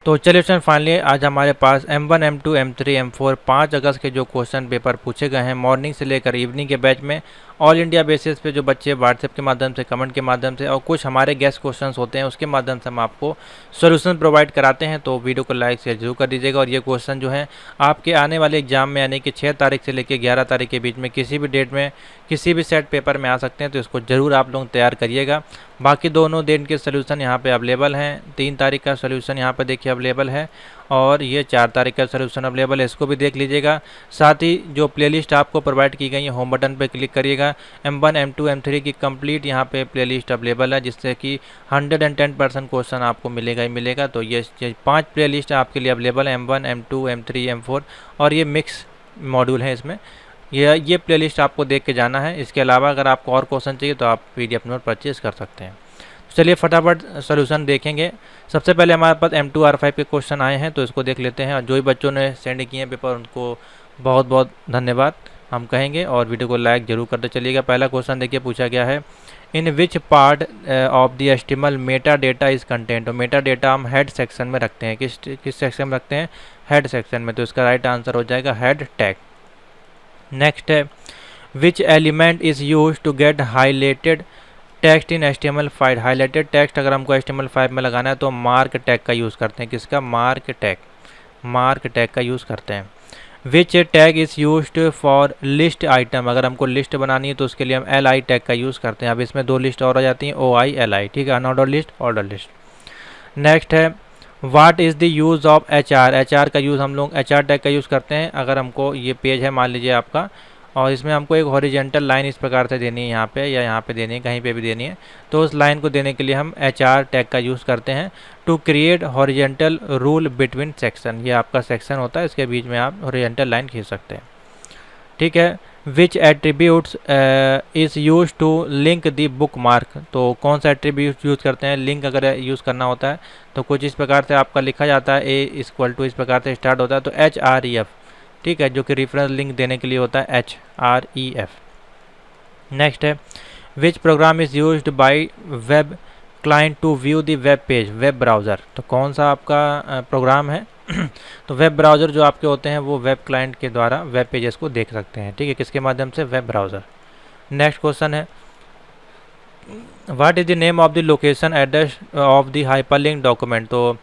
तो चलिए friend, finally आज हमारे पास M1, M2, M3, M4 5 अगस्त के जो क्वेश्चन पेपर पूछे गए हैं मॉर्निंग से लेकर इवनिंग के बैच में ऑल इंडिया बेसिस पे जो बच्चे व्हाट्सएप के माध्यम से, कमेंट के माध्यम से और कुछ हमारे गेस्ट क्वेश्चंस होते हैं उसके माध्यम से हम आपको सॉल्यूशन प्रोवाइड कराते हैं। तो वीडियो को लाइक शेयर जरूर कर दीजिएगा। और ये क्वेश्चन जो है आपके आने वाले एग्जाम में यानी कि 6 तारीख से लेकर 11 तारीख के बीच में किसी भी डेट में किसी भी सेट पेपर में आ सकते हैं, तो इसको ज़रूर आप लोग तैयार करिएगा। बाकी दोनों दिन के सोल्यूशन यहाँ पे अवेलेबल हैं। 3 तारीख का सोल्यूशन यहाँ पे देखिए अवेलेबल है और ये 4 तारीख का सोल्यूशन अवेलेबल है, इसको भी देख लीजिएगा। साथ ही जो प्लेलिस्ट आपको प्रोवाइड की गई है होम बटन पे क्लिक करिएगा। M1, M2, M3 की कंप्लीट यहाँ पे प्लेलिस्ट अवेलेबल है जिससे कि 110% क्वेश्चन आपको मिलेगा ही मिलेगा। तो ये 5 प्लेलिस्ट आपके लिए अवेलेबल है, M1, M2, M3, M4 और ये मिक्स मॉड्यूल है। इसमें ये प्लेलिस्ट आपको देख के जाना है। इसके अलावा अगर आपको और क्वेश्चन चाहिए तो आप PDF नोट परचेज़ कर सकते हैं। चलिए फटाफट सॉल्यूशन देखेंगे। सबसे पहले हमारे पास M2 R5 के क्वेश्चन आए हैं तो इसको देख लेते हैं। और जो भी बच्चों ने सेंड किए हैं पेपर उनको बहुत बहुत धन्यवाद हम कहेंगे और वीडियो को लाइक जरूर करते चलिएगा। पहला क्वेश्चन देखिए पूछा गया है, in which part of the HTML meta data is content. तो मेटा डेटा हम हेड सेक्शन में रखते हैं। किस सेक्शन में रखते हैं? हेड सेक्शन में। तो इसका राइट आंसर हो जाएगा हेड टैग। नेक्स्ट है, which element is use to get highlighted text in HTML file. Highlighted text अगर हमको HTML5 में लगाना है तो मार्क टैग का यूज़ करते हैं। किसका? मार्क टैग का यूज़ करते हैं। Which tag is used for list item. अगर हमको लिस्ट बनानी है तो उसके लिए हम LI टैग का यूज़ करते हैं। अब इसमें 2 लिस्ट और आ जाती हैं, OI LI, ठीक है, unorder list, order list. Next है, what is the use of HR का यूज़ हम लोग HR टैग का यूज़ करते हैं। अगर हमको ये पेज है मान लीजिए आपका और इसमें हमको एक हॉरिजेंटल लाइन इस प्रकार से देनी है यहाँ पे या यहाँ पे देनी है, कहीं पे भी देनी है, तो उस लाइन को देने के लिए हम HR टैग का यूज़ करते हैं। To create horizontal rule between section, ये आपका सेक्शन होता है, इसके बीच में आप हॉरिजेंटल लाइन खींच सकते हैं, ठीक है। Which attributes is use to link the bookmark. तो कौन सा एट्रीब्यूट यूज़ करते हैं? लिंक अगर यूज़ करना होता है तो कुछ इस प्रकार से आपका लिखा जाता है, A = इस प्रकार से स्टार्ट होता है तो HREF, ठीक है, जो कि रेफरेंस लिंक देने के लिए होता है HREF। नेक्स्ट है, which program is used by web client to view the web page. Web browser, तो कौन सा आपका प्रोग्राम है? तो वेब ब्राउज़र जो आपके होते हैं वो वेब क्लाइंट के द्वारा वेब पेजेस को देख सकते हैं, ठीक है, किसके माध्यम से? Web browser. नेक्स्ट क्वेश्चन है, what is the name of the location address of the hyperlink document. तो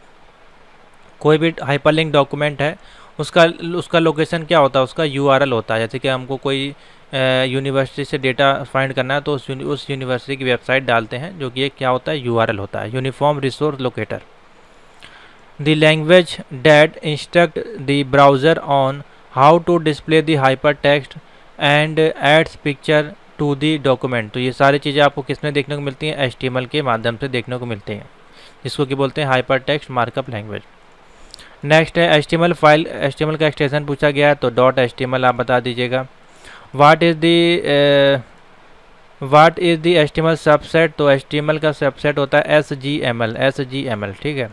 कोई भी हाइपरलिंक डॉक्यूमेंट है उसका लोकेशन क्या होता है? उसका URL होता है। जैसे कि हमको कोई यूनिवर्सिटी से डेटा फाइंड करना है तो उस यूनिवर्सिटी की वेबसाइट डालते हैं जो कि एक क्या होता है? URL होता है, uniform resource locator. The language that instruct the browser on how to display the hyper text and adds picture to the document. तो ये सारी चीज़ें आपको किसमें देखने को मिलती हैं? HTML के माध्यम से देखने को मिलती हैं, जिसको कि बोलते हैं hyper text markup language. Next है, HTML फाइल, HTML का एक्सटेंशन पूछा गया है तो .html आप बता दीजिएगा। What is the HTML subset. तो HTML का सबसेट होता है SGML, ठीक है।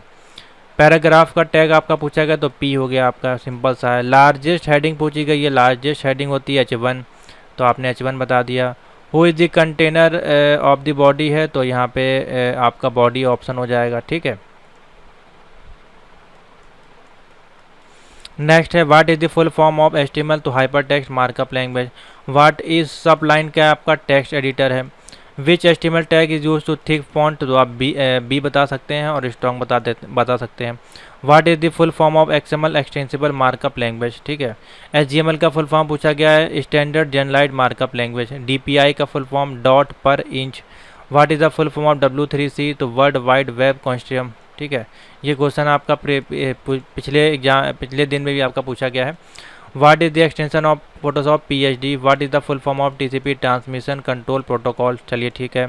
पैराग्राफ का टैग आपका पूछा गया तो P हो गया आपका, सिंपल सा है। लार्जेस्ट हेडिंग पूछी गई है, लार्जेस्ट हेडिंग होती है H1, तो आपने H1 बता दिया। Who is the container of the body है तो यहाँ पे आपका बॉडी ऑप्शन हो जाएगा, ठीक है। नेक्स्ट है, what is the full form of HTML। तो hyper text markup language. What is Sublime क्या आपका? टेक्स्ट एडिटर है। Which HTML tag is use to thick font. तो आप B बता सकते हैं और स्ट्रॉन्ग बता सकते हैं। What is the full form of XML extensible markup language, ठीक है। HGML का फुल फॉर्म पूछा गया है, standard generalised markup language. DPI का फुल फॉर्म dot per inch. What is the full form of W3C। तो वर्ल्ड वाइड वेब कंसोर्टियम, ठीक है। ये क्वेश्चन आपका पिछले दिन में भी आपका पूछा गया है। What is the extension of Photoshop PHD। What is the full form of TCP transmission control protocol. चलिए ठीक है।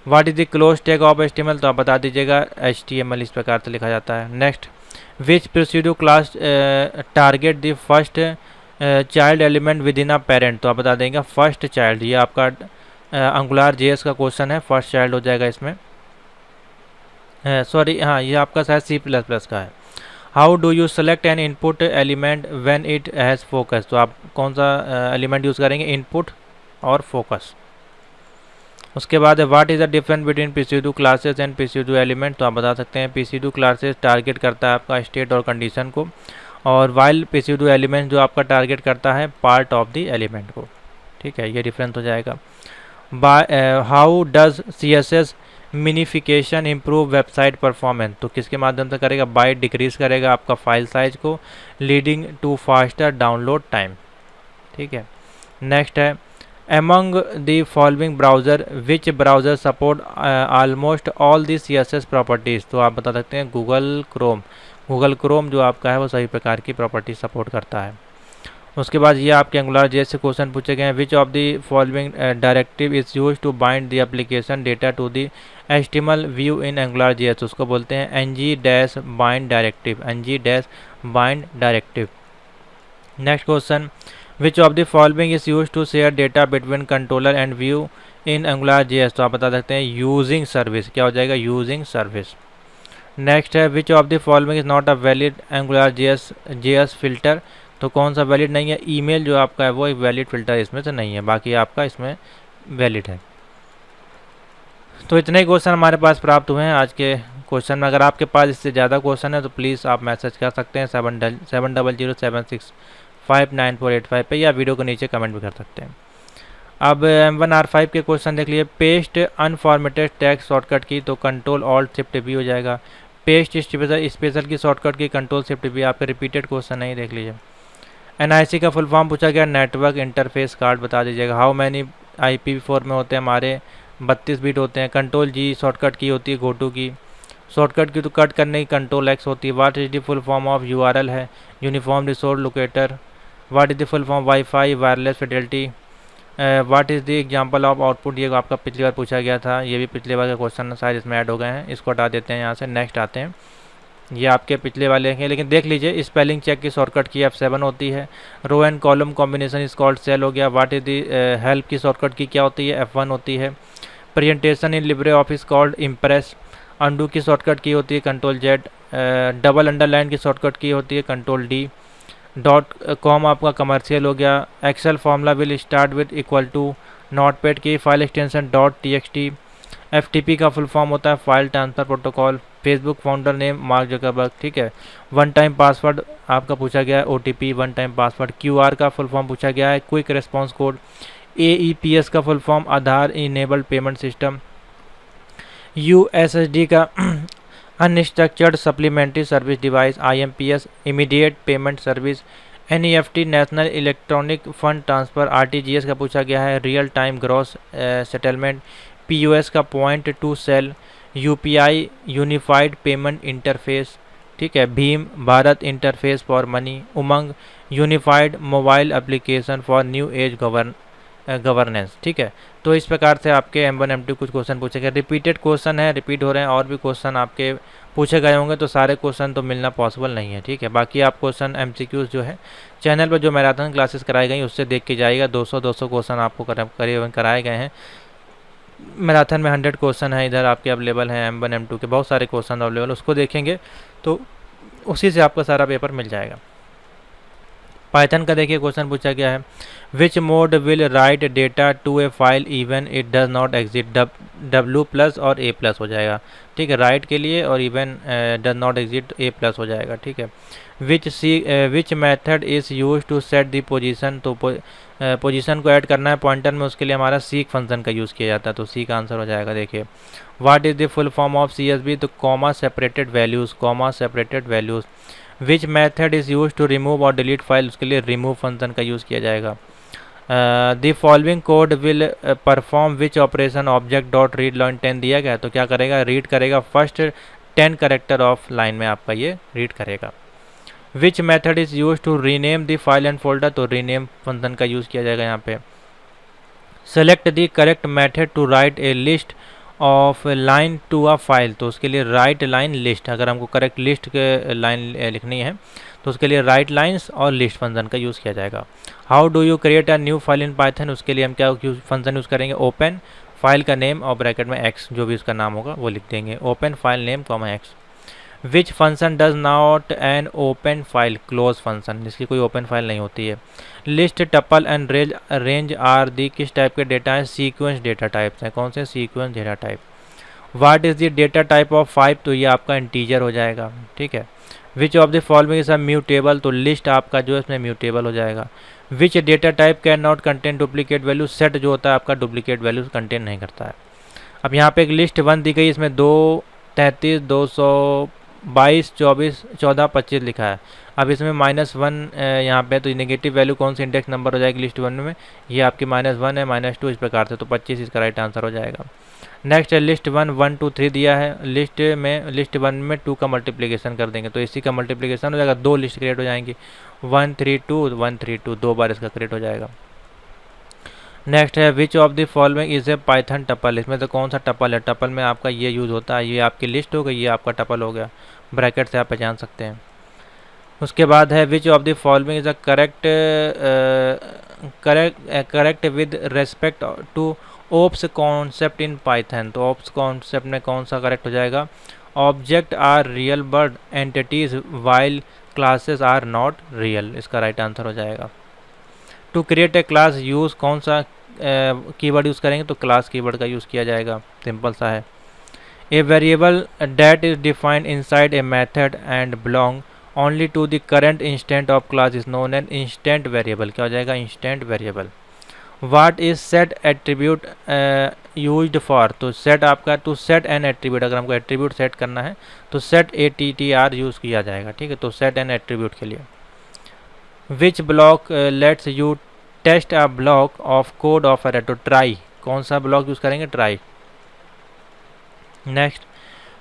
What is the close tag of HTML। तो आप बता दीजिएगा HTML, इस प्रकार से लिखा जाता है। Next, which procedure class target the first child element with in a parent. तो आप बता देंगे फर्स्ट चाइल्ड। ये आपका एंगुलर JS का क्वेश्चन है, फर्स्ट चाइल्ड हो जाएगा इसमें। सॉरी, हाँ, ये आपका शायद C++ का है। How do you select N input element when it has focus. तो आप कौन सा एलिमेंट यूज़ करेंगे? इनपुट और फोकस। उसके बाद what is the difference between PC2 classes and PC2 element, तो आप बता सकते हैं PC2 क्लासेस टारगेट करता है आपका स्टेट और कंडीशन को, और वाइल PC2 एलिमेंट जो आपका टारगेट करता है पार्ट ऑफ द एलिमेंट को। ठीक है, ये डिफरेंस हो जाएगा। How does CSS minification improve website performance, तो किसके माध्यम से करेगा, बाय डिक्रीज करेगा आपका फाइल साइज को, leading to faster download time. ठीक है, नेक्स्ट है among the following browser which browser support almost all the CSS properties, तो आप बता सकते हैं गूगल क्रोम जो आपका है वो सभी प्रकार की प्रॉपर्टी सपोर्ट करता है। उसके बाद ये आपके एंगुलर जेएस से क्वेश्चन पूछे गए हैं, which of the following directive is use to bind the application data to the HTML view in Angular JS, उसको बोलते हैं ng-bind directive. Next question, which of the following is use to share data between controller and view in Angular JS, तो आप बता सकते हैं using service. क्या हो जाएगा, यूजिंग सर्विस। नेक्स्ट है which of the following is not a valid angular JS filter, तो कौन सा वैलिड नहीं है, ईमेल जो आपका है वो एक वैलिड फिल्टर इसमें से नहीं है, बाकी आपका इसमें वैलिड है। तो इतने ही क्वेश्चन हमारे पास प्राप्त हुए हैं आज के क्वेश्चन में। अगर आपके पास इससे ज़्यादा क्वेश्चन है तो प्लीज़ आप मैसेज कर सकते हैं 7007659485 पे, या वीडियो के नीचे कमेंट भी कर सकते हैं। अब M1R5 के क्वेश्चन देख लीजिए। पेस्ट अनफॉर्मेटेड टेक्स्ट शॉर्टकट की, तो Ctrl-Alt-Shift-V हो जाएगा। पेस्ट स्पेशल की शॉर्टकट की Ctrl-Shift-V, आपके रिपीटेड क्वेश्चन नहीं, देख लीजिए। NIC का फुल फॉर्म पूछा गया, नेटवर्क इंटरफेस कार्ड बता दीजिएगा। हाउ मैनी IPv4 में होते हैं हमारे, 32 बिट होते हैं। Ctrl-G शॉर्टकट की होती है गो टू की, शॉर्टकट की तो कट करने की Ctrl-X होती है। What is the full form of URL है, uniform resource locator. What is the full form wifi wireless Fidelity. What is the example of output, ये आपका पिछली बार पूछा गया था, ये भी पिछले बार का क्वेश्चन शायद इसमें ऐड हो गए हैं, इसको हटा देते हैं यहाँ से। नेक्स्ट आते हैं, ये आपके पिछले वाले हैं, लेकिन देख लीजिए स्पेलिंग चेक की शॉर्टकट की F7 होती है। Row and column combination is called cell हो गया। व्हाट इज द हेल्प की शॉर्टकट की क्या होती है, F1 होती है। Presentation in LibreOffice called Impress. Undo की शॉर्टकट की होती है Ctrl-Z। डबल अंडरलाइन की शॉर्टकट की होती है Ctrl-D। .com आपका कमर्शियल हो गया। Excel formula will start with equal to. Notepad की फाइल एक्सटेंशन .txt। FTP का फुल फॉर्म होता है file transfer protocol. Facebook founder name Mark Zuckerberg. ठीक है, वन टाइम पासवर्ड आपका पूछा गया है OTP one time password. QR का फुल फॉर्म पूछा गया है क्विक रिस्पॉन्स कोड। AEPS का full form Aadhaar enabled payment system. USSD का unstructured supplementary service device. IMPS immediate payment service. NEFT national electronic fund transfer. RTGS का पूछा गया है real time gross settlement. POS का point to sale. UPI unified payment interface. ठीक है, भीम Bharat interface for money. UMANG unified mobile application for new age governance. ठीक है, तो इस प्रकार से आपके M1 M2 कुछ क्वेश्चन पूछे गए। रिपीटेड क्वेश्चन है, रिपीट हो रहे हैं, और भी क्वेश्चन आपके पूछे गए होंगे, तो सारे क्वेश्चन तो मिलना पॉसिबल नहीं है। ठीक है, बाकी आप क्वेश्चन MCQs जो है चैनल पर जो मैराथन क्लासेस कराई गई उससे देख के जाइएगा। 200 क्वेश्चन आपको करीबन कराए गए हैं। मैराथन में 100 क्वेश्चन है, इधर आपके अवेलेबल हैं M1 M2 के बहुत सारे क्वेश्चन अवेलेबल, उसको देखेंगे तो उसी से आपका सारा पेपर मिल जाएगा। पाइथन का देखिए क्वेश्चन पूछा गया है, which mode will write data to a file even it does not exist. W+ और A+ हो जाएगा। ठीक है, राइट के लिए, और even does not exit A+ हो जाएगा। ठीक है, which method is use to set the position, तो पोजीशन को ऐड करना है पॉइंटर में, उसके लिए हमारा सीक फंक्शन का यूज़ किया जाता है, तो सी का आंसर हो जाएगा। देखिए, what is the full form of CSV, तो comma separated values. Which method is use to remove और डिलीट फाइल, उसके लिए रिमूव फंक्शन का यूज़ किया जाएगा। The following code will perform which operation object dot read line 10 दिया गया, तो क्या करेगा, रीड करेगा फर्स्ट 10 कैरेक्टर ऑफ लाइन में आपका ये रीड करेगा। Which method is use to rename the file and folder, तो रीनेम फंक्शन का यूज़ किया जाएगा यहाँ पे। Select the correct method to write a list of line to a file, तो उसके लिए राइट लाइन लिस्ट, अगर हमको करेक्ट लिस्ट के लाइन लिखनी है तो उसके लिए राइट लाइन्स और लिस्ट फंक्शन का यूज़ किया जाएगा। How do you create a new file in Python, उसके लिए हम क्या फंक्शन यूज़ करेंगे, ओपन फाइल का नेम और ब्रैकेट में x, जो भी उसका नाम होगा वो लिख देंगे, open file name comma x। Which function does not an open file, close function, जिसकी कोई ओपन फाइल नहीं होती है। List, tuple and range are the किस टाइप के डेटा है, सीक्वेंस डेटा टाइप्स हैं। कौन से, sequence data type. What is the data type of 5, तो ये आपका इंटीजर हो जाएगा, ठीक है। Which of the following is a mutable, तो लिस्ट आपका जो है इसमें म्यूटेबल हो जाएगा। Which data type can not contain duplicate value, set जो होता है आपका डुप्लीकेट वैल्यूज कंटेन नहीं करता है। अब यहाँ पे एक लिस्ट 1 दी गई, इसमें 2, 33, 222, 24, 14, 25 लिखा है। अब इसमें -1 यहाँ पे, तो नेगेटिव वैल्यू कौन सी इंडेक्स नंबर हो जाएगी लिस्ट 1 में, ये आपकी -1 है, -2 इस प्रकार से, तो 25 इसका राइट आंसर हो जाएगा। नेक्स्ट है लिस्ट 1, 1 2 3 दिया है। लिस्ट 1 में 2 का मल्टीप्लिकेशन कर देंगे तो इसी का मल्टीप्लिकेशन हो जाएगा, 2 लिस्ट क्रिएट हो जाएंगी, 1 3 2 1 3 2, 2 बार इसका क्रिएट हो जाएगा। नेक्स्ट है which of the following is a Python tuple, इसमें तो कौन सा टपल है, टपल में आपका ये यूज़ होता है, ये आपकी लिस्ट हो गई, ये आपका टपल हो गया, ब्रैकेट से आप पहचान सकते हैं। उसके बाद है which of the following is a correct with respect to OOPs concept in Python, तो ओप्स कॉन्सेप्ट में कौन सा करेक्ट हो जाएगा, object are real but entities while classes are not real, इसका राइट आंसर हो जाएगा। To create a class use कौन सा कीवर्ड यूज़ करेंगे, तो क्लास कीवर्ड का यूज़ किया जाएगा, सिंपल सा है। A variable that is defined inside a method and belong only to the current instant of class is known an instant variable, क्या हो जाएगा, instant variable. What is set attribute used for, तो set आपका, to set an attribute, अगर हमको attribute set करना है तो सेट ATTR यूज़ किया जाएगा, ठीक है, तो सेट एन एट्रीब्यूट के लिए। Which block lets you test a block of code of error, तो ट्राई, कौन सा ब्लॉक यूज़ करेंगे, try. Next,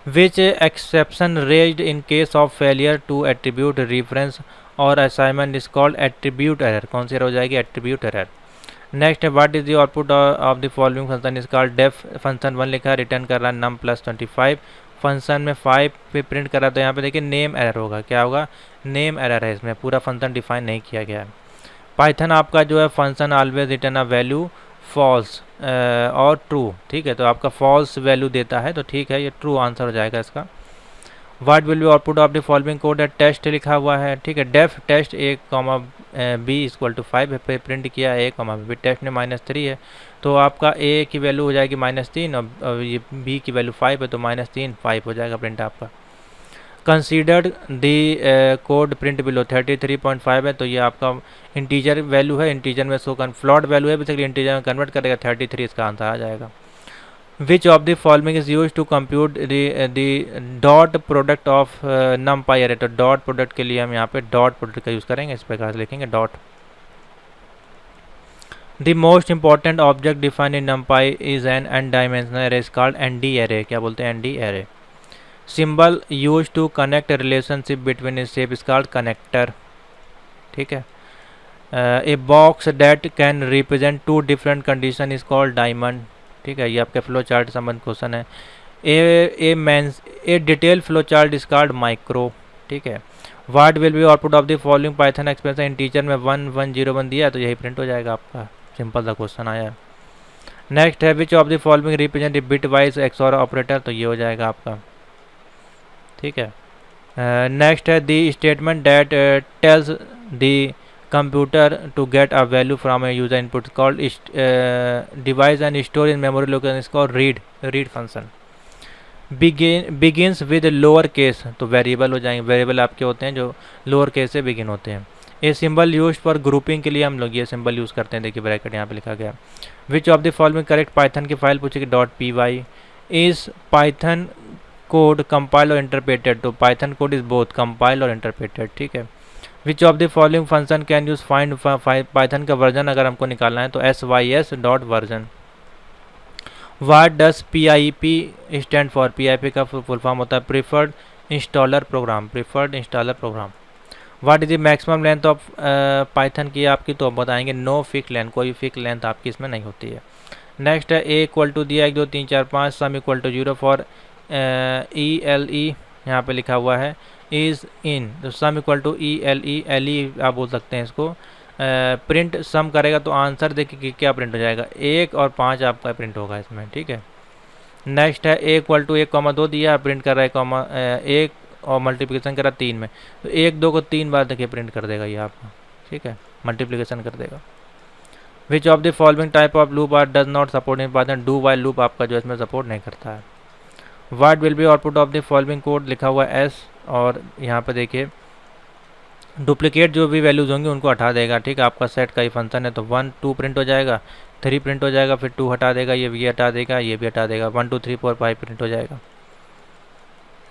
which exception raised in case of failure to attribute reference और assignment is called attribute error, कौन सी error हो जाएगी, attribute error. Next है what is the output of the following function is called def, function 1 लिखा है, return कर रहा है num + 25, फंक्शन में 5 पे प्रिंट कर रहा है, तो यहाँ पे देखिए नेम एरर होगा, क्या होगा, नेम एरर है, इसमें पूरा फंक्शन डिफाइन नहीं किया गया है। पाइथन आपका जो है function always return a value false और ट्रू, ठीक है, तो आपका फॉल्स वैल्यू देता है, तो ठीक है, ये ट्रू आंसर हो जाएगा इसका। What will be output of the following code है, टेस्ट लिखा हुआ है, ठीक है, डेफ टेस्ट A, B = 5 पे प्रिंट किया A, B, टेस्ट में -3 है, तो आपका A की वैल्यू हो जाएगी -3 और ये B की वैल्यू 5 है, तो -3 5 हो जाएगा प्रिंट आपका। कंसीडर्ड दी कोड प्रिंट बिलो 33.5 है, तो ये आपका इंटीजर वैल्यू है, इंटीजर में सो फ्लॉट वैल्यू है, बेसिकली इंटीजर में कन्वर्ट करेगा, 33 इसका आंसर आ जाएगा। Which of the following is use to compute the dot product of NumPy array, तो डॉट प्रोडक्ट के लिए हम यहाँ पे डॉट प्रोडक्ट का यूज़ करेंगे, इस प्रकार से लिखेंगे dot. The most important object defined in NumPy is an n dimensional array is called ND array, क्या बोलते हैं, ND array. Symbol use to connect relationship between a shape is called connector, ठीक है। A box that can represent 2 different condition is called diamond, ठीक है, ये आपके flow chart संबंध क्वेश्चन है। A detail flow chart is called micro, ठीक है। What will be output of the following Python expression, integer में 1 1 0 1 दिया है, तो यही प्रिंट हो जाएगा आपका, सिंपल सा क्वेश्चन आया है। नेक्स्ट है which of the following represent bit wise XOR operator, तो ये हो जाएगा आपका, ठीक है। नेक्स्ट है the statement that tells the computer to get a value from a user input called device and store in memory location is called read function. Begins with lower case, तो variable हो जाएंगे, variable आपके होते हैं जो lower case से begin होते हैं। A symbol use for grouping के लिए हम लोग ये सिंबल यूज़ करते हैं, देखिए ब्रैकेट यहाँ पे लिखा गया। Which of the following correct Python की फाइल पूछेगी .py, is Python code compile और इंटरप्रेटेड, तो Python code is both compile और इंटरप्रेटेड, ठीक है। Which of the following function can use find Python का वर्जन अगर हमको निकालना है, तो sys.version। What does PIP stand for, PIP का फुल फॉर्म होता है preferred installer program, preferred installer program. What is the maximum length of Python की आपकी, तो बताएंगे नो फिक्स लेंथ, कोई फिक्स लेंथ आपकी इसमें नहीं होती है। नेक्स्ट है A = दिया 1 2 3 4 5, सम = 0 फॉर ELE, यहाँ पे लिखा हुआ है इज इन, तो सम = ELE आप बोल सकते हैं इसको। प्रिंट सम करेगा तो आंसर देखिए कि क्या प्रिंट हो जाएगा, 1 और 5 आपका प्रिंट होगा इसमें, ठीक है। नेक्स्ट है A = 1, 2 दिया, प्रिंट कर रहा है 1 और मल्टीप्लिकेशन करा 3 में, तो 1 2 को 3 बार देखिए प्रिंट कर देगा ये आपका, ठीक है, मल्टीप्लिकेशन कर देगा। Which of the following type of loop are does not support in Python, do while loop आपका जो इसमें सपोर्ट नहीं करता है। What will be output of the following code, लिखा हुआ है एस, और यहाँ पे देखिए डुप्लीकेट जो भी वैल्यूज़ होंगी उनको हटा देगा, ठीक है। आपका सेट का ही फंक्शन है तो 1 2 प्रिंट हो जाएगा, 3 प्रिंट हो जाएगा, फिर 2 हटा देगा, ये भी हटा देगा, ये भी हटा देगा, 1 2 3 4 5 प्रिंट हो जाएगा।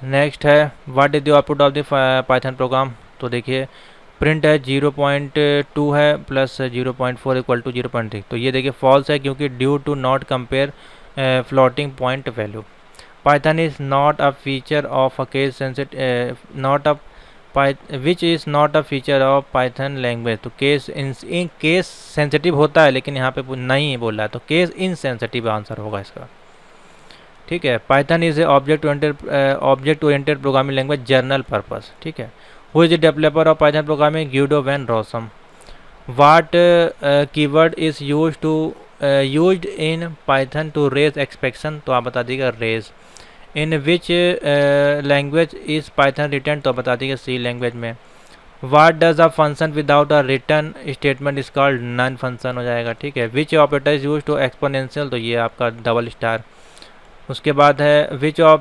नेक्स्ट है what is the output of the Python programme, तो देखिए प्रिंट है 0.2 है प्लस 0.4 इक्वल टू 0.3, तो ये देखिए फॉल्स है क्योंकि due to not compare floating point value. Python is not a feature of a case sensitive not a which is not a feature of Python language, तो case in case sensitive होता है लेकिन यहाँ पे नहीं बोल रहा है, तो केस इनसेंसिटिव आंसर होगा इसका, ठीक है। Python is a object oriented programming language general purpose, ठीक है। Who is the developer of Python programming, Guido van Rossum. What keyword is used in Python to raise expectation, तो आप बता दीजिएगा raise. In which language is Python return, तो बता दीजिए C language में। What does a function without a return statement is called none function हो जाएगा, ठीक है। Which operator is use to exponential, तो ये आपका डबल स्टार। उसके बाद है which of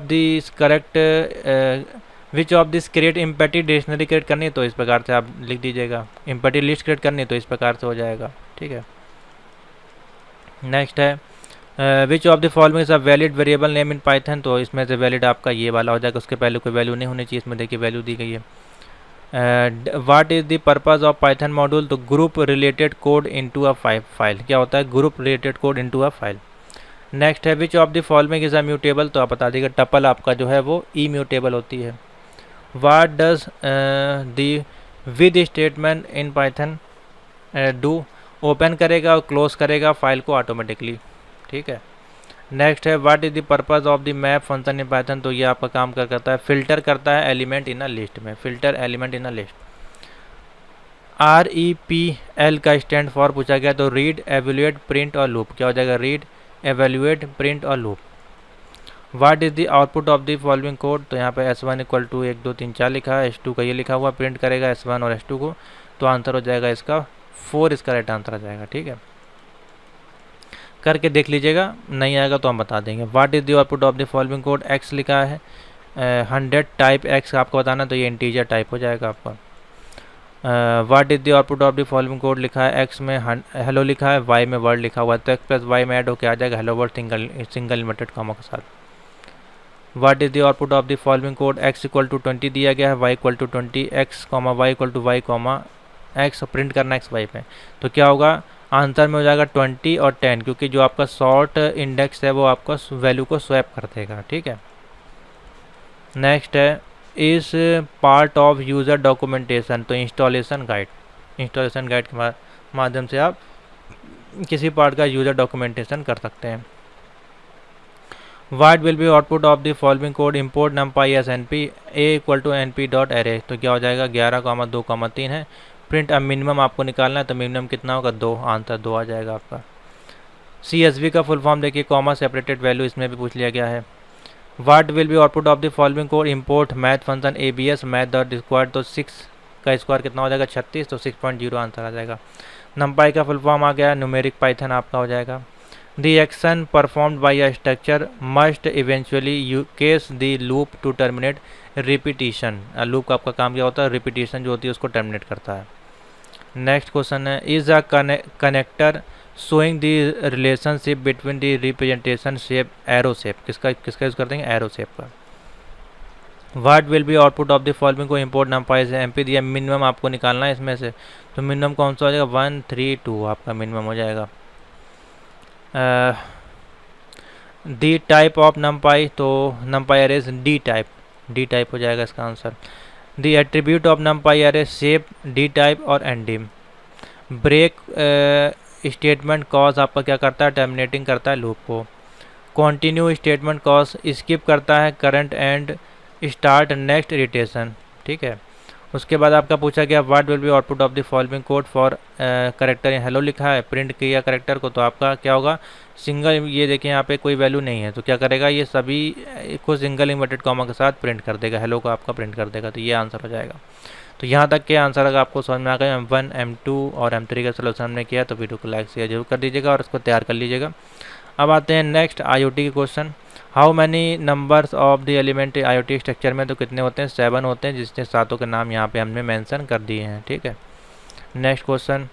this create empty dictionary create करनी है, तो इस प्रकार से आप लिख दीजिएगा। इम्पेटी लिस्ट क्रिएट करनी है तो इस प्रकार से हो जाएगा, ठीक है। नेक्स्ट है which of the following is a valid variable name in Python, तो इसमें से वैलिड आपका ये वाला हो जाएगा, उसके पहले कोई वैल्यू नहीं होनी चाहिए, इसमें देखिए वैल्यू दी गई है। What is the purpose of Python module, तो group related code into a file, क्या होता है group related code into a file. Next है which of the following is a mutable, तो आप बता दीजिएगा टपल आपका जो है वो इम्यूटेबल होती है। What does the with statement in Python do, open करेगा और क्लोज करेगा फाइल को ऑटोमेटिकली, ठीक है। नेक्स्ट है what is the purpose of the map function in Python, तो ये आपका काम करता है फिल्टर करता है एलिमेंट इन अ लिस्ट में, filter element in a list. REPL का स्टैंड फॉर पूछा गया, तो रीड एवेल्यूएट प्रिंट और लूप, क्या हो जाएगा रीड एवेल्यूएट प्रिंट और loop. What is the output of the following code, तो यहाँ पे S1 इक्वल टू 1 2 3 4 लिखा है, S2 का ये लिखा हुआ, प्रिंट करेगा S1 और S2 को, तो आंसर हो जाएगा इसका 4, इसका राइट आंसर आ जाएगा, ठीक है। करके देख लीजिएगा, नहीं आएगा तो हम बता देंगे। What is the output of the following code, X लिखा है 100 टाइप X आपको बताना, तो ये इंटीजर टाइप हो जाएगा आपका। What is the output of the following code, लिखा है X में हेलो लिखा है, Y में वर्ड लिखा हुआ है, तो X प्लस Y में ऐड होकर आ जाएगा hello word single inverted comma के साथ। What is the output of the following code, X equal to 20 दिया गया है, Y equal to 20, X comma Y equal to Y comma X, print करना X Y पे, तो क्या होगा आंसर में हो जाएगा 20 और 10, क्योंकि जो आपका शॉर्ट इंडेक्स है वो आपका वैल्यू को स्वैप कर देगा, ठीक है। नेक्स्ट है इस पार्ट ऑफ यूज़र डॉक्यूमेंटेशन, तो इंस्टॉलेशन गाइड के माध्यम से आप किसी पार्ट का यूज़र डॉक्यूमेंटेशन कर सकते हैं। What will be output of the following code, import numpy as np a equal to np dot array, तो क्या हो जाएगा 11,2,3 है। प्रिंट अब मिनिमम आपको निकालना है, तो मिनिमम कितना होगा 2, आंसर 2 आ जाएगा आपका। CSV का फुल फॉर्म देखिए कॉमा सेपरेटेड वैल्यू, इसमें भी पूछ लिया गया है। What will be output of the following code, import math function ABS math dot square, तो 6 का स्क्वायर कितना हो जाएगा 36, तो 6.0 आंसर आ जाएगा। numpy का फुल फॉर्म आ गया, न्यूमेरिक पाइथन आपका हो जाएगा। The action performed by a structure must eventually you case the loop to terminate repetition, loop का आपका काम क्या होता है रिपीटिशन जो होती है उसको टर्मिनेट करता है। नेक्स्ट क्वेश्चन है is a connector showing the relationship between the representation shape arrow shape, किसका यूज करते हैं एरो शेप का। What will be output of the following को इम्पोर्ट numpy से MP दिया, मिनिमम आपको निकालना है इसमें से, तो मिनिमम कौन सा हो जाएगा 1 3 2 आपका मिनिमम हो जाएगा। दी टाइप ऑफ numpy, तो numpy अरेज डी टाइप हो जाएगा इसका answer. The attribute of numpy अरे शेप डी टाइप और एंडिम। ब्रेक स्टेटमेंट कॉज आपका क्या करता है टर्मिनेटिंग करता है लूप को। कॉन्टिन्यू स्टेटमेंट कॉज स्किप करता है current and start next irritation, ठीक है। उसके बाद आपका पूछा गया what will be output of the following code for character, hello लिखा है, प्रिंट किया करेक्टर को, तो आपका क्या होगा सिंगल, ये देखिए यहाँ पे कोई वैल्यू नहीं है तो क्या करेगा ये सभी को सिंगल इन्वर्टेड कॉमा के साथ प्रिंट कर देगा, हेलो को आपका प्रिंट कर देगा, तो ये आंसर हो जाएगा। तो यहाँ तक के आंसर अगर आपको समझ में आ गया M1 M2 और M3 का सोल्यूशन हमने किया तो वीडियो को लाइक शेयर जरूर कर दीजिएगा और इसको तैयार कर लीजिएगा। अब आते हैं नेक्स्ट IoT के question. How many numbers of the element IoT structure में, तो कितने होते हैं 7 होते हैं, जिसके सातों के नाम यहाँ पे हमने मेंशन कर दिए हैं। ठीक है, next question,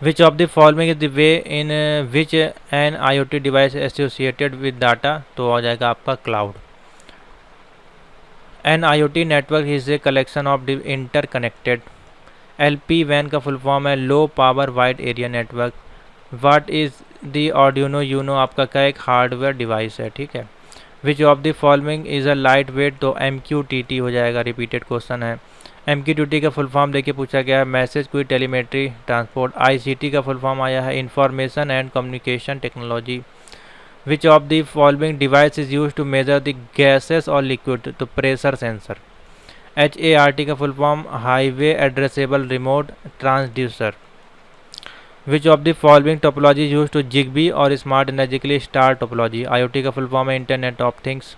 which of the following is the way in which an IoT device associated with data, तो आ जाएगा आपका cloud. An IoT network is a collection of interconnected. LPWAN का फुल फॉर्म है low power wide area network. What is the Arduino Uno, आपका क्या एक hardware device है। ठीक है, which of the following is a light weight, तो MQTT हो जाएगा, रिपीटेड क्वेश्चन है। MQTT का फुल फॉर्म देखिए पूछा गया है message quick telemetry transport. ICT का फुल फॉर्म आया है information and communication technology. Which of the following device is use to measure the gases और लिक्विड, तो प्रेशर सेंसर। HART का full form highway addressable remote transducer. Which of the following topology use to Zigbee और smart energy के लिए star topology. IoT का full form है internet of things.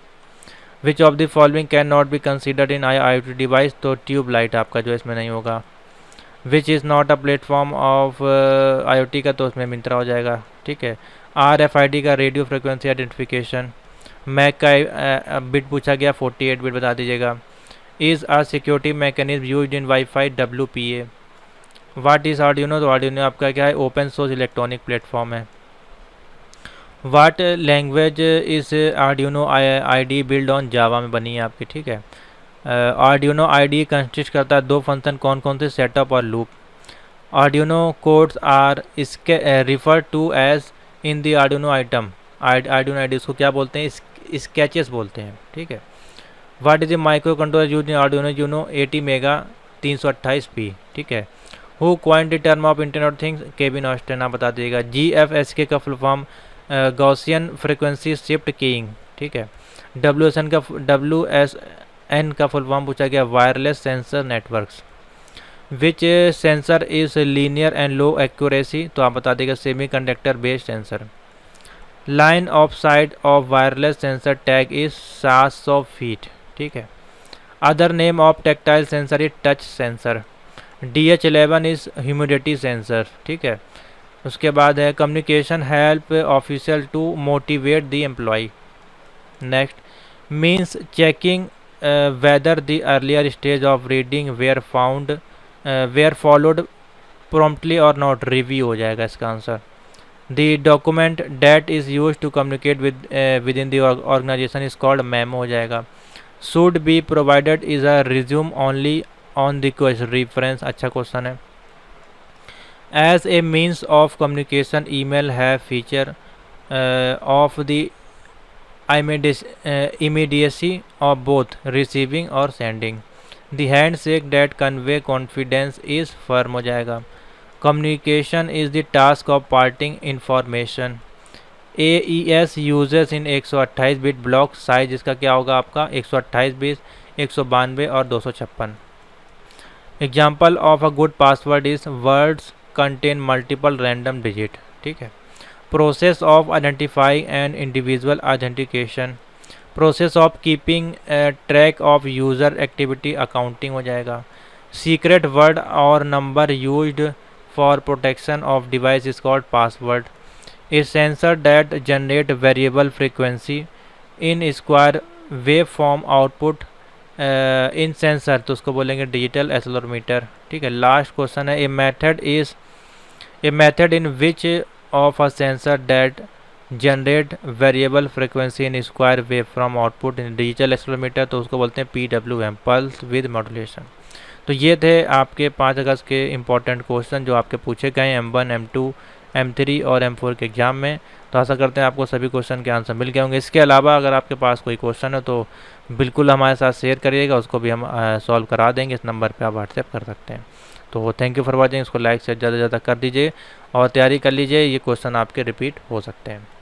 Which of the following can not be considered in IoT device, तो tube light आपका जो इसमें नहीं होगा। विच is not a platform of IoT का, तो उसमें मिंत्रा हो जाएगा। ठीक है, RFID का रेडियो फ्रिक्वेंसी आइडेंटिफिकेशन। मैक का बिट पूछा गया 48 बिट बता दीजिएगा। Is a security mechanism used in wifi WPA। What is Arduino, तो आर्डिनो आपका क्या है ओपन सोर्स इलेक्ट्रॉनिक प्लेटफॉर्म है। वाट लैंग्वेज इस Arduino IDE build on Java में बनी है आपकी। ठीक है, आर्डिनो IDE कंसिस्ट करता है दो फंक्शन, कौन कौन से, सेटअप और लूप। आर्डिनो कोड्स आर इसके refer to as in the Arduino item. Arduino IDE इसको क्या बोलते हैं, स्केचेस बोलते हैं। ठीक है, what is a micro controller use in Arduino Uno 80 mega 328p। ठीक है, who coin the term of internet things, Kevin Austin, आप बता दीजिएगा। GFSK का full form Gaussian frequency shift keying. ठीक है, WSN का फुल फॉर्म पूछा गया wireless sensor networks. Which sensor is linear and low accuracy, तो आप बता देगा semi conductor based sensor. Line of sight of wireless sensor tag is 700 feet. ठीक है, other name of tactile sensor is touch sensor. DH11 is humidity sensor. ठीक है, उसके बाद है communication help official to motivate the employ. Next, means checking whether the earlier stage of reading were followed promptly और not, review हो जाएगा इसका आंसर। The document that is use to communicate with in the organization is called memo हो जाएगा। Should be provided is a resume only on the reference, अच्छा question है। As a means of communication email है feature of the immediacy of both receiving और sending। The handshake that convey confidence is firm हो जाएगा। Communication is the task of parting information। AES uses in 128 bit block size, इसका क्या होगा आपका 128 bit 192 और 256। Example of a good password is words contain multiple random digit। ठीक है, process of identifying and individual identification. Process of keeping track of user activity accounting हो जाएगा। Secret word और number used for protection of device is called password. A sensor that generate variable frequency in square wave form output in sensor, तो उसको बोलेंगे digital accelerometer. ठीक है, last question है a method in which of a sensor that generate variable frequency in square wave from output in digital accelerometer, तो उसको बोलते हैं PWM, pulse with modulation। तो ये थे आपके 5 अगस्त के इम्पोर्टेंट क्वेश्चन जो आपके पूछे गए M1 M2 M3 और M4 के एग्जाम में। तो आशा करते हैं आपको सभी क्वेश्चन के आंसर मिल गए होंगे। इसके अलावा अगर आपके पास कोई क्वेश्चन है तो बिल्कुल हमारे साथ शेयर करिएगा, उसको भी हम सॉल्व करा देंगे। इस नंबर पे आप व्हाट्सएप कर सकते हैं। तो थैंक यू फॉर वॉचिंग, इसको लाइक से ज़्यादा से ज़्यादा कर दीजिए और तैयारी कर लीजिए, ये क्वेश्चन आपके रिपीट हो सकते हैं।